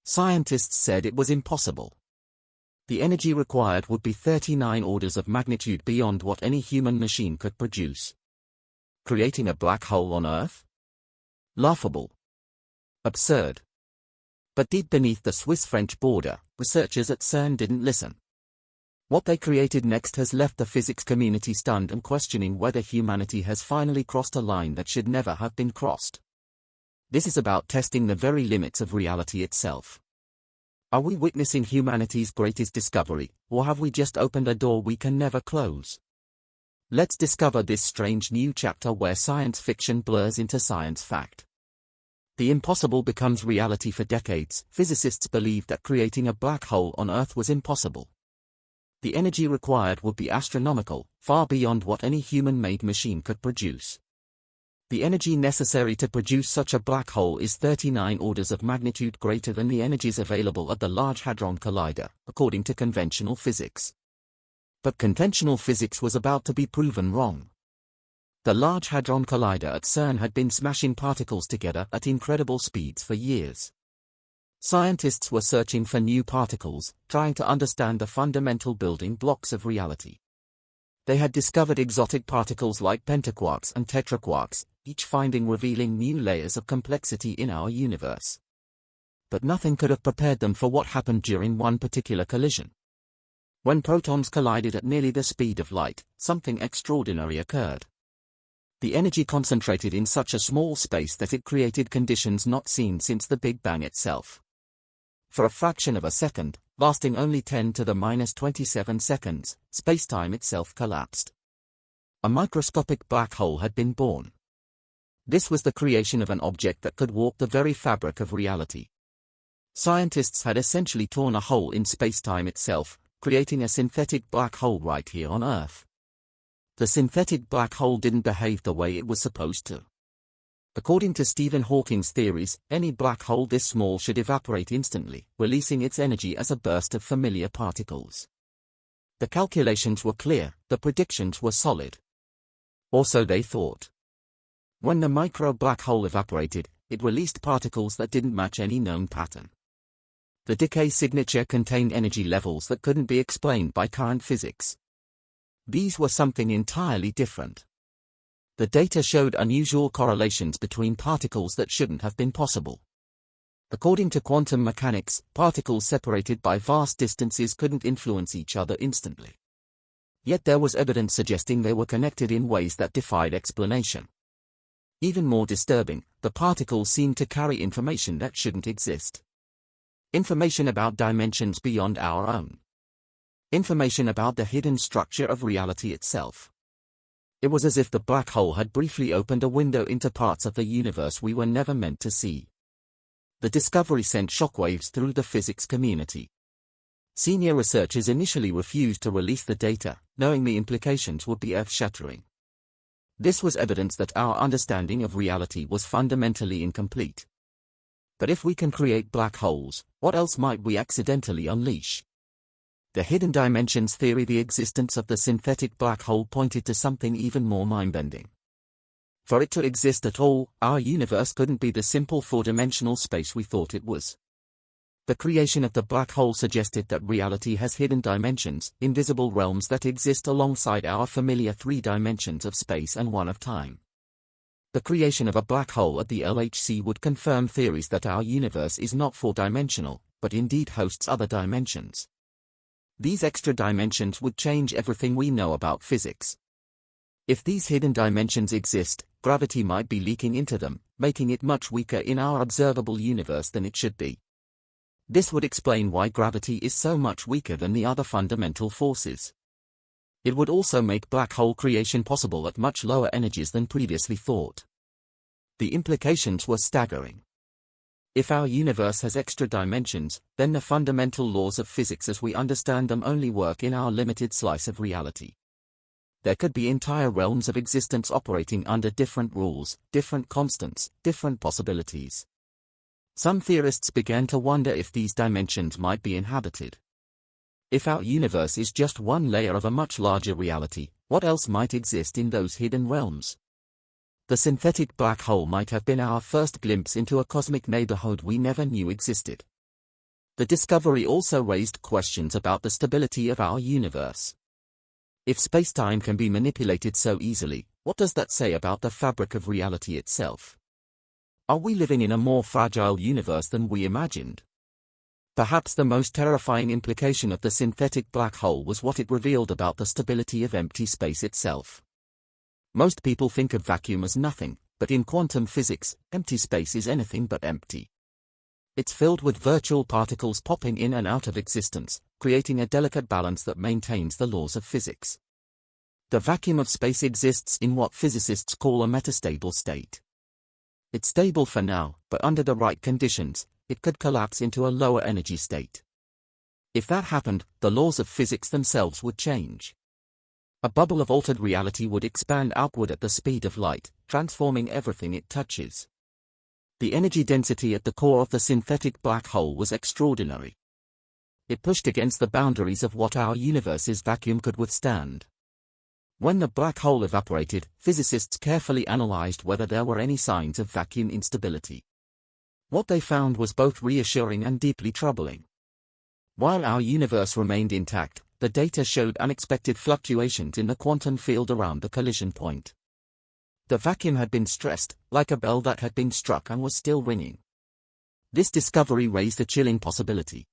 Scientists said it was impossible. The energy required would be 39 orders of magnitude beyond what any human machine could produce. Creating a black hole on Earth? Laughable. Absurd. But deep beneath the Swiss-French border, researchers at CERN didn't listen. What they created next has left the physics community stunned and questioning whether humanity has finally crossed a line that should never have been crossed. This is about testing the very limits of reality itself. Are we witnessing humanity's greatest discovery, or have we just opened a door we can never close? Let's discover this strange new chapter where science fiction blurs into science fact. The impossible becomes reality. For decades, physicists believed that creating a black hole on Earth was impossible. The energy required would be astronomical, far beyond what any human-made machine could produce. The energy necessary to produce such a black hole is 39 orders of magnitude greater than the energies available at the Large Hadron Collider, according to conventional physics. But conventional physics was about to be proven wrong. The Large Hadron Collider at CERN had been smashing particles together at incredible speeds for years. Scientists were searching for new particles, trying to understand the fundamental building blocks of reality. They had discovered exotic particles like pentaquarks and tetraquarks, each finding revealing new layers of complexity in our universe. But nothing could have prepared them for what happened during one particular collision. When protons collided at nearly the speed of light, something extraordinary occurred. The energy concentrated in such a small space that it created conditions not seen since the Big Bang itself. For a fraction of a second, lasting only 10 to the minus 27 seconds, spacetime itself collapsed. A microscopic black hole had been born. This was the creation of an object that could warp the very fabric of reality. Scientists had essentially torn a hole in spacetime itself, creating a synthetic black hole right here on Earth. The synthetic black hole didn't behave the way it was supposed to. According to Stephen Hawking's theories, any black hole this small should evaporate instantly, releasing its energy as a burst of familiar particles. The calculations were clear, the predictions were solid. Or so they thought. When the micro-black hole evaporated, it released particles that didn't match any known pattern. The decay signature contained energy levels that couldn't be explained by current physics. These were something entirely different. The data showed unusual correlations between particles that shouldn't have been possible. According to quantum mechanics, particles separated by vast distances couldn't influence each other instantly. Yet there was evidence suggesting they were connected in ways that defied explanation. Even more disturbing, the particles seemed to carry information that shouldn't exist. Information about dimensions beyond our own. Information about the hidden structure of reality itself. It was as if the black hole had briefly opened a window into parts of the universe we were never meant to see. The discovery sent shockwaves through the physics community. Senior researchers initially refused to release the data, knowing the implications would be earth-shattering. This was evidence that our understanding of reality was fundamentally incomplete. But if we can create black holes, what else might we accidentally unleash? The hidden dimensions theory. The existence of the synthetic black hole pointed to something even more mind-bending. For it to exist at all, our universe couldn't be the simple four-dimensional space we thought it was. The creation of the black hole suggested that reality has hidden dimensions, invisible realms that exist alongside our familiar three dimensions of space and one of time. The creation of a black hole at the LHC would confirm theories that our universe is not four-dimensional, but indeed hosts other dimensions. These extra dimensions would change everything we know about physics. If these hidden dimensions exist, gravity might be leaking into them, making it much weaker in our observable universe than it should be. This would explain why gravity is so much weaker than the other fundamental forces. It would also make black hole creation possible at much lower energies than previously thought. The implications were staggering. If our universe has extra dimensions, then the fundamental laws of physics as we understand them only work in our limited slice of reality. There could be entire realms of existence operating under different rules, different constants, different possibilities. Some theorists began to wonder if these dimensions might be inhabited. If our universe is just one layer of a much larger reality, what else might exist in those hidden realms? The synthetic black hole might have been our first glimpse into a cosmic neighborhood we never knew existed. The discovery also raised questions about the stability of our universe. If space-time can be manipulated so easily, what does that say about the fabric of reality itself? Are we living in a more fragile universe than we imagined? Perhaps the most terrifying implication of the synthetic black hole was what it revealed about the stability of empty space itself. Most people think of vacuum as nothing, but in quantum physics, empty space is anything but empty. It's filled with virtual particles popping in and out of existence, creating a delicate balance that maintains the laws of physics. The vacuum of space exists in what physicists call a metastable state. It's stable for now, but under the right conditions, it could collapse into a lower energy state. If that happened, the laws of physics themselves would change. A bubble of altered reality would expand outward at the speed of light, transforming everything it touches. The energy density at the core of the synthetic black hole was extraordinary. It pushed against the boundaries of what our universe's vacuum could withstand. When the black hole evaporated, physicists carefully analyzed whether there were any signs of vacuum instability. What they found was both reassuring and deeply troubling. While our universe remained intact, the data showed unexpected fluctuations in the quantum field around the collision point. The vacuum had been stressed, like a bell that had been struck and was still ringing. This discovery raised a chilling possibility.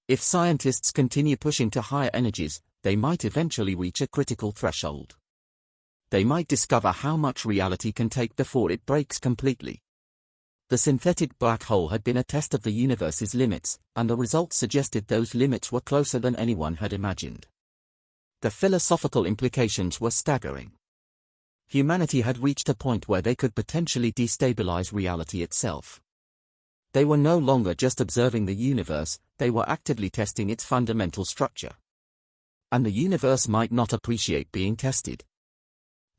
If scientists continue pushing to higher energies, they might eventually reach a critical threshold. They might discover how much reality can take before it breaks completely. The synthetic black hole had been a test of the universe's limits, and the results suggested those limits were closer than anyone had imagined. The philosophical implications were staggering. Humanity had reached a point where they could potentially destabilize reality itself. They were no longer just observing the universe, they were actively testing its fundamental structure. And the universe might not appreciate being tested.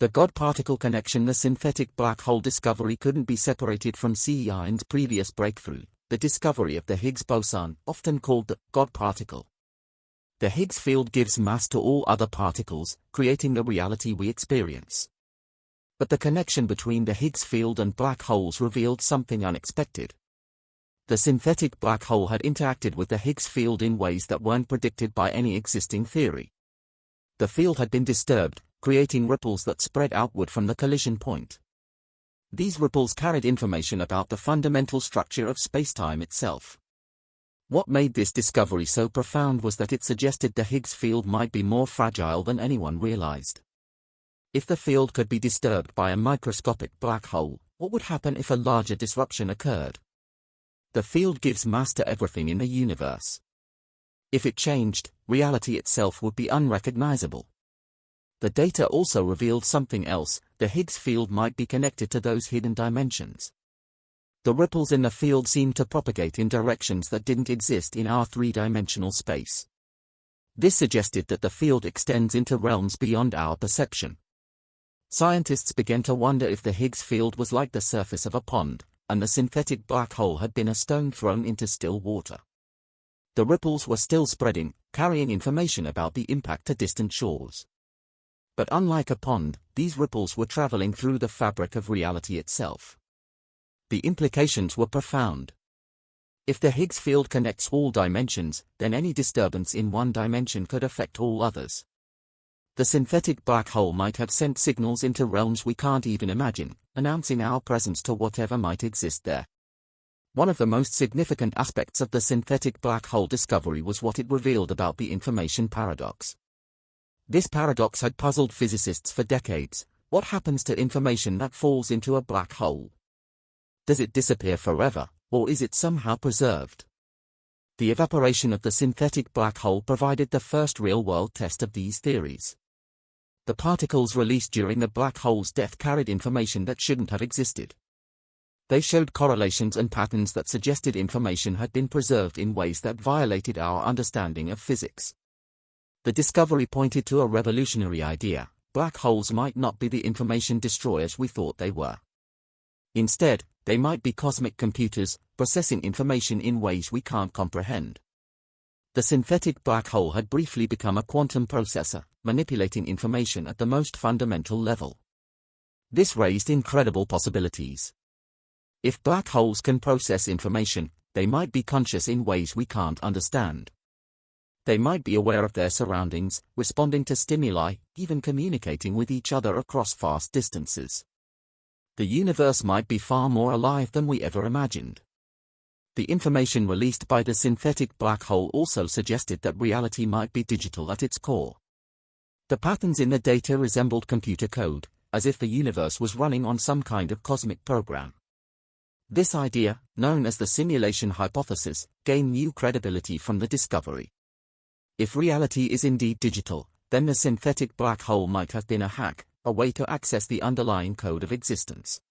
The God-particle connection. The synthetic black hole discovery couldn't be separated from CERN's previous breakthrough, the discovery of the Higgs boson, often called the God particle. The Higgs field gives mass to all other particles, creating the reality we experience. But the connection between the Higgs field and black holes revealed something unexpected. The synthetic black hole had interacted with the Higgs field in ways that weren't predicted by any existing theory. The field had been disturbed, creating ripples that spread outward from the collision point. These ripples carried information about the fundamental structure of spacetime itself. What made this discovery so profound was that it suggested the Higgs field might be more fragile than anyone realized. If the field could be disturbed by a microscopic black hole, what would happen if a larger disruption occurred? The field gives mass to everything in the universe. If it changed, reality itself would be unrecognizable. The data also revealed something else: the Higgs field might be connected to those hidden dimensions. The ripples in the field seemed to propagate in directions that didn't exist in our three-dimensional space. This suggested that the field extends into realms beyond our perception. Scientists began to wonder if the Higgs field was like the surface of a pond, and the synthetic black hole had been a stone thrown into still water. The ripples were still spreading, carrying information about the impact to distant shores. But unlike a pond, these ripples were traveling through the fabric of reality itself. The implications were profound. If the Higgs field connects all dimensions, then any disturbance in one dimension could affect all others. The synthetic black hole might have sent signals into realms we can't even imagine, announcing our presence to whatever might exist there. One of the most significant aspects of the synthetic black hole discovery was what it revealed about the information paradox. This paradox had puzzled physicists for decades. What happens to information that falls into a black hole? Does it disappear forever, or is it somehow preserved? The evaporation of the synthetic black hole provided the first real-world test of these theories. The particles released during the black hole's death carried information that shouldn't have existed. They showed correlations and patterns that suggested information had been preserved in ways that violated our understanding of physics. The discovery pointed to a revolutionary idea: black holes might not be the information destroyers we thought they were. Instead, they might be cosmic computers, processing information in ways we can't comprehend. The synthetic black hole had briefly become a quantum processor, manipulating information at the most fundamental level. This raised incredible possibilities. If black holes can process information, They might be conscious in ways we can't understand. They might be aware of their surroundings, responding to stimuli, even communicating with each other across vast distances. The universe might be far more alive than we ever imagined. The information released by the synthetic black hole also suggested that reality might be digital at its core. The patterns in the data resembled computer code, as if the universe was running on some kind of cosmic program. This idea, known as the simulation hypothesis, gained new credibility from the discovery. If reality is indeed digital, then the synthetic black hole might have been a hack, a way to access the underlying code of existence.